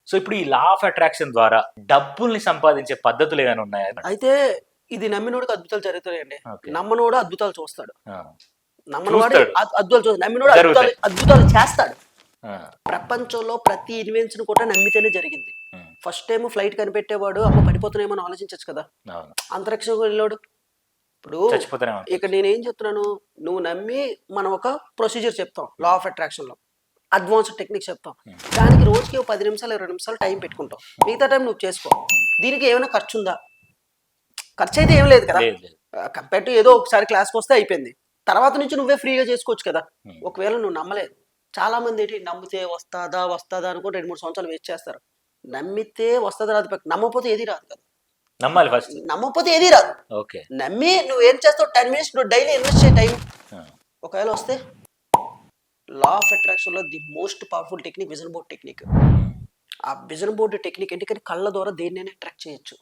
So ఇప్పుడు ఈ law of attraction ద్వారా డబ్బుల్ని సంపాదించే పద్ధతులు ఏమైనా ఉన్నాయా? అయితే ఇది నమ్మినోడికి అద్భుతాలు జరుగుతాయండి. Okay. నమ్మనోడు అద్భుతాలు చూస్తాడు. ఆ, నమ్మనవాడు చూస్తాడు. అద్భుతాలు చూస్తాడు. నమ్మినోడు జరుగుతాయి. అద్భుతాలు చేస్తాడు. ఆ, ప్రపంచంలో ప్రతి ఇన్వెన్షన్ కూడా నమ్మితేనే జరిగింది. ఉమ్, ఫస్ట్ టైం ఫ్లైట్ కనిపెట్టేవాడు అమ్మ పడిపోతున్నామో అని ఆలోచించచ్చు కదా. అవును. అంతరిక్షంలో వెళ్ళాడు. ఇప్పుడు చచ్చిపోతానే ఉంటాడు. ఇక్కడ నేనేం చెప్తున్నాను, నువ్వు నమ్మి మనం ఒక ప్రొసీజర్ చెప్తాం లా ఆఫ్ అట్రాక్షన్ లో, అడ్వాన్స్డ్ టెక్నిక్ చెప్తాం. దానికి రోజుకి ఒక 10 నిమిషాలు 20 నిమిషాలు టైం పెట్టుకుంటాం. మిగతా టైం నువ్వు చేసుకో. దీనికి ఏమైనా ఖర్చు ఉందా? ఖర్చు అయితే ఏం లేదు కదా. లేదు లేదు. కంపేర్ టు ఏదో ఒకసారి క్లాస్కి వస్తే అయిపోయింది. తర్వాత నుంచి నువ్వే ఫ్రీగా చేసుకోవచ్చు కదా. ఒకవేళ నువ్వు నమ్మలేదు, చాలా మంది ఏంటి నమ్మితే వస్తాదా అనుకో 2-3 సంవత్సరాలు వేస్ట్ చేస్తారు. నమ్మితే వస్తుందా రాదు, నమ్మకపోతే ఏది రాదు కదా. నమ్మాలి ఫస్ట్. నమ్మకపోతే ఏది రాదు. ఓకే. నమ్మి నువ్వు ఏం చేస్తావు, 10 మినిట్స్ నువ్వు డైలీ ఇన్వెస్ట్ చేయ టైం. ఒకవేళ వస్తే లా ఆఫ్ అట్రాక్షన్ లో the most powerful technique vision board technique. ఆ విజన్ బోర్డ్ టెక్నిక్ ఎందుకంటే కళ్ళ ద్వారా దేన్నైనా అట్రాక్ట్ చేయొచ్చు.